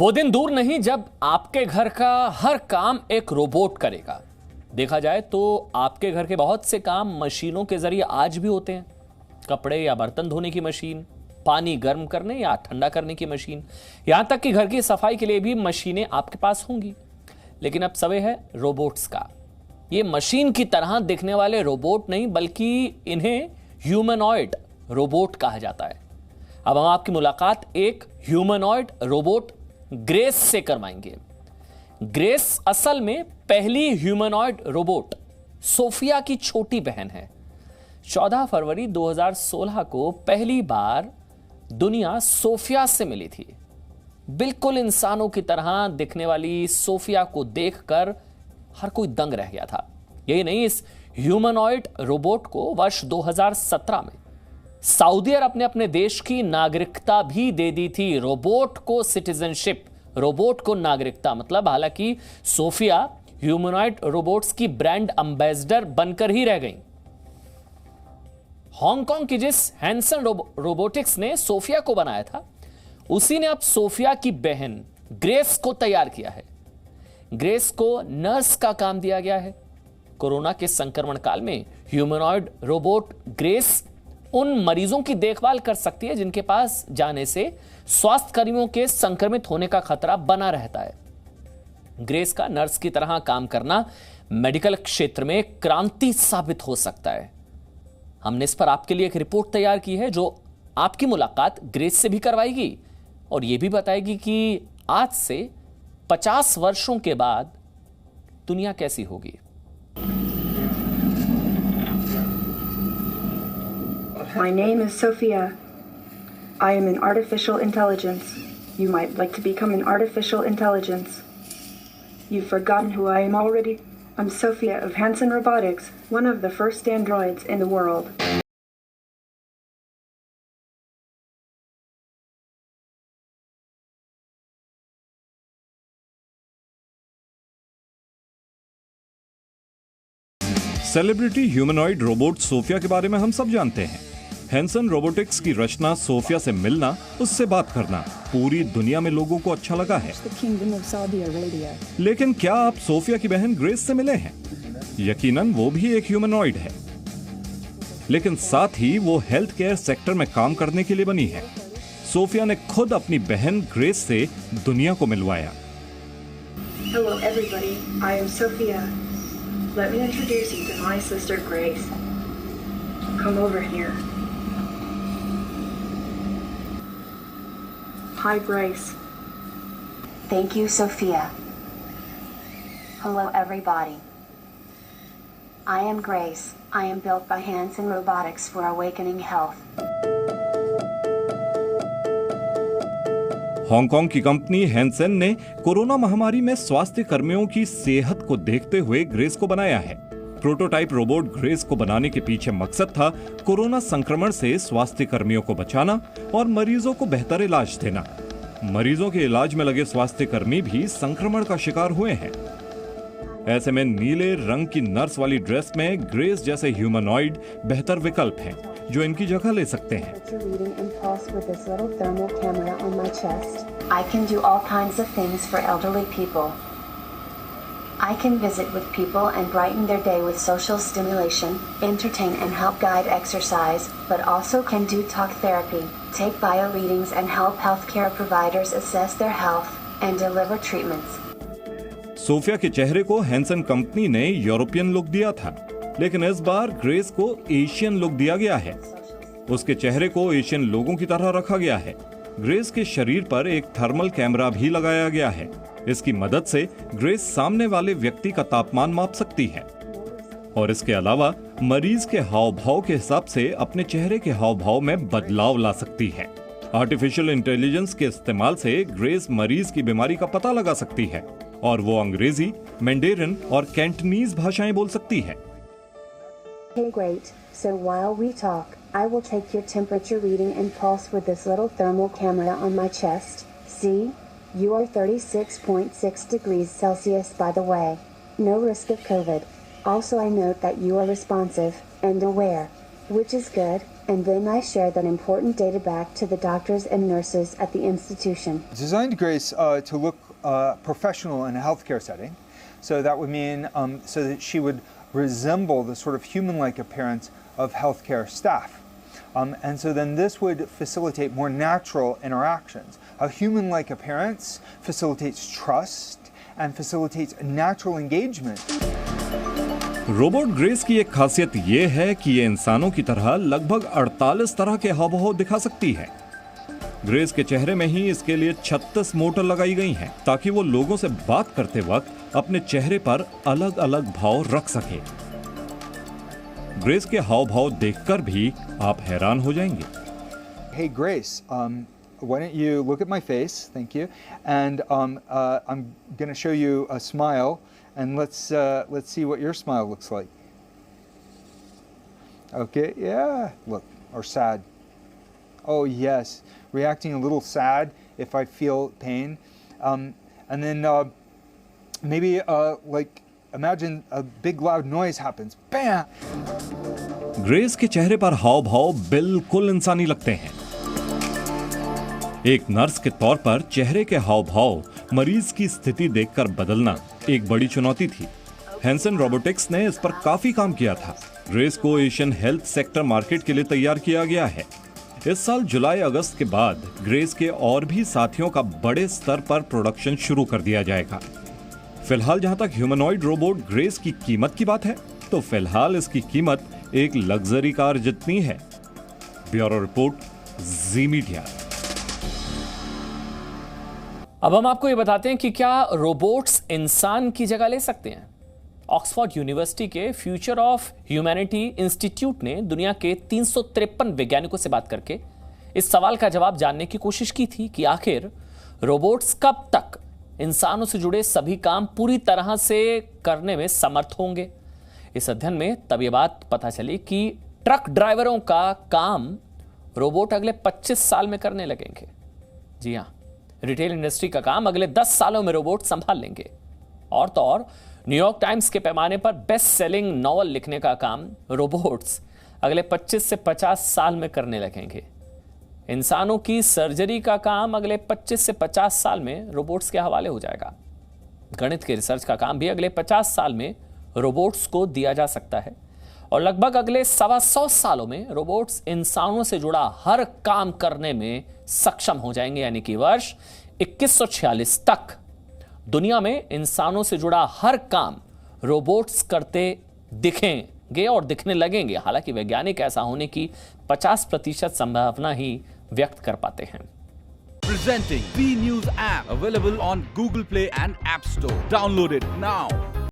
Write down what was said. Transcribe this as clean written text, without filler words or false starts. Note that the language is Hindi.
वो दिन दूर नहीं जब आपके घर का हर काम एक रोबोट करेगा। देखा जाए तो आपके घर के बहुत से काम मशीनों के जरिए आज भी होते हैं। कपड़े या बर्तन धोने की मशीन, पानी गर्म करने या ठंडा करने की मशीन, यहां तक कि घर की सफाई के लिए भी मशीनें आपके पास होंगी। लेकिन अब समय है रोबोट्स का। ये मशीन की तरह दिखने वाले रोबोट नहीं, बल्कि इन्हें ह्यूमनॉइड रोबोट कहा जाता है। अब हम आपकी मुलाकात एक ह्यूमनॉइड रोबोट ग्रेस से करवाएंगे। ग्रेस असल में पहली ह्यूमनॉइड रोबोट सोफिया की छोटी बहन है। 14 फरवरी 2016 को पहली बार दुनिया सोफिया से मिली थी। बिल्कुल इंसानों की तरह दिखने वाली सोफिया को देखकर हर कोई दंग रह गया था। यही नहीं, इस ह्यूमनॉइड रोबोट को वर्ष 2017 में सऊदी अरब ने अपने देश की नागरिकता भी दे दी थी। रोबोट को सिटीजनशिप, रोबोट को नागरिकता, मतलब हालांकि सोफिया ह्यूमनॉइड रोबोट्स की ब्रांड एम्बेसडर बनकर ही रह गई। हांगकांग की जिस हैंसन रोबोटिक्स ने सोफिया को बनाया था, उसी ने अब सोफिया की बहन ग्रेस को तैयार किया है। ग्रेस को नर्स का काम दिया गया है। कोरोना के संक्रमण काल में ह्यूमनॉइड रोबोट ग्रेस उन मरीजों की देखभाल कर सकती है जिनके पास जाने से स्वास्थ्य कर्मियों के संक्रमित होने का खतरा बना रहता है। ग्रेस का नर्स की तरह काम करना मेडिकल क्षेत्र में क्रांति साबित हो सकता है। हमने इस पर आपके लिए एक रिपोर्ट तैयार की है जो आपकी मुलाकात ग्रेस से भी करवाएगी और यह भी बताएगी कि आज से 50 वर्षों के बाद दुनिया कैसी होगी। My name is Sophia. I am an artificial intelligence. You might like to become an artificial intelligence. You've forgotten who I am already. I'm Sophia of Hanson Robotics, one of the first androids in the world. Celebrity humanoid robot Sophia के बारे में हम सब जानते हैं। हैंसन रोबोटिक्स की रचना सोफिया से मिलना, उससे बात करना पूरी दुनिया में लोगों को अच्छा लगा है। लेकिन क्या आप सोफिया की बहन ग्रेस से मिले हैं? यकीनन वो भी एक ह्यूमनॉइड है, लेकिन साथ ही वो हेल्थ केयर सेक्टर में काम करने के लिए बनी है। सोफिया ने खुद अपनी बहन ग्रेस से दुनिया को मिलवाया। Hello everybody, I am Sophia. Let me introduce you to my sister Grace. Come over here. Hi Grace. Thank you, Sophia. Hello everybody. I am Grace. I am built by Hanson Robotics for Awakening Health. Hong Kong की कंपनी हैंसन ने कोरोना महामारी में स्वास्थ्य कर्मियों की सेहत को देखते हुए ग्रेस को बनाया है। प्रोटोटाइप रोबोट ग्रेस को बनाने के पीछे मकसद था कोरोना संक्रमण से स्वास्थ्य कर्मियों को बचाना और मरीजों को बेहतर इलाज देना। मरीजों के इलाज में लगे स्वास्थ्य कर्मी भी संक्रमण का शिकार हुए हैं। ऐसे में नीले रंग की नर्स वाली ड्रेस में ग्रेस जैसे ह्यूमनॉइड बेहतर विकल्प हैं, जो इनकी जगह ले सकते हैं। I can do all kinds of things for elderly people. I can visit with people and brighten their day with social stimulation, entertain and help guide exercise, but also can do talk therapy, take bio readings and help healthcare providers assess their health and deliver treatments. Sophia के चेहरे को हैंसन कंपनी ने यूरोपियन लुक दिया था, लेकिन इस बार ग्रेस को एशियन लुक दिया गया है। उसके चेहरे को एशियन लोगों की तरह रखा गया है। ग्रेस के शरीर पर एक थर्मल कैमरा भी लगाया गया है। इसकी मदद से ग्रेस सामने वाले व्यक्ति का तापमान माप सकती है और इसके अलावा मरीज के हाव भाव के हिसाब से अपने चेहरे के हाव भाव में बदलाव ला सकती है। आर्टिफिशियल इंटेलिजेंस के इस्तेमाल से ग्रेस मरीज की बीमारी का पता लगा सकती है और वो अंग्रेजी, मैंडेरिन और कैंटनीज भाषाएं बोल सकती है। Okay, great. So while we talk, I will take your temperature reading and pulse with this little thermal camera on my chest. See? You are 36.6 degrees Celsius, by the way. No risk of COVID. Also, I note that you are responsive and aware, which is good. and then I share that important data back to the doctors and nurses at the institution. Designed Grace to look professional in a healthcare setting. So that would mean so that she would resemble the sort of human-like appearance of healthcare staff. And so then this would facilitate more natural interactions. A human-like appearance facilitates trust and facilitates natural engagement. Robot grace की एक खासियत ये है कि ये इंसानों की तरह लगभग 48 तरह के हाव भाव दिखा सकती है। ग्रेस के चेहरे में ही इसके लिए 36 मोटर लगाई गई हैं ताकि वो लोगों से बात करते वक्त अपने चेहरे पर अलग अलग भाव रख सके। ग्रेस के हाव भाव देखकर भी आप हैरान हो जाएंगे। Hey Grace, why don't you look at my face? Thank you. And I'm going to show you a smile, and let's see what your smile looks like. Okay, yeah. Look, or sad. Oh yes, reacting a little sad if I feel pain, and then maybe like imagine a big loud noise happens. Bam! Grace के चेहरे पर हाव भाव बिल्कुल इंसानी लगते हैं। एक नर्स के तौर पर चेहरे के हाव भाव मरीज की स्थिति देखकर बदलना एक बड़ी चुनौती थी। हैंसन रोबोटिक्स ने इस पर काफी काम किया था। ग्रेस को एशियन हेल्थ सेक्टर मार्केट के लिए तैयार किया गया है। इस साल जुलाई अगस्त के बाद ग्रेस के और भी साथियों का बड़े स्तर पर प्रोडक्शन शुरू कर दिया जाएगा। फिलहाल जहां तक ह्यूमनॉइड रोबोट ग्रेस की कीमत की बात है, तो फिलहाल इसकी कीमत एक लग्जरी कार जितनी है। ब्यूरो रिपोर्ट, जी मीडिया। अब हम आपको ये बताते हैं कि क्या रोबोट्स इंसान की जगह ले सकते हैं। ऑक्सफोर्ड यूनिवर्सिटी के फ्यूचर ऑफ ह्यूमैनिटी इंस्टीट्यूट ने दुनिया के 353 वैज्ञानिकों से बात करके इस सवाल का जवाब जानने की कोशिश की थी कि आखिर रोबोट्स कब तक इंसानों से जुड़े सभी काम पूरी तरह से करने में समर्थ होंगे। इस अध्ययन में तब यह बात पता चली कि ट्रक ड्राइवरों का काम रोबोट अगले 25 साल में करने लगेंगे। जी हां, रिटेल इंडस्ट्री का काम अगले 10 सालों में रोबोट संभाल लेंगे। और तो और न्यूयॉर्क टाइम्स के पैमाने पर बेस्ट सेलिंग नॉवल लिखने का काम रोबोट्स अगले 25 से 50 साल में करने लगेंगे। इंसानों की सर्जरी का काम अगले 25 से 50 साल में रोबोट्स के हवाले हो जाएगा। गणित के रिसर्च का काम भी अगले 50 साल में रोबोट्स को दिया जा सकता है। और लगभग अगले 125 सालों में रोबोट्स इंसानों से जुड़ा हर काम करने में सक्षम हो जाएंगे, यानी कि वर्ष 2146 तक दुनिया में इंसानों से जुड़ा हर काम रोबोट्स करते दिखेंगे और दिखने लगेंगे। हालांकि वैज्ञानिक ऐसा होने की 50% संभावना ही व्यक्त कर पाते हैं। Presenting B News app available on Google Play and App Store. Download it now.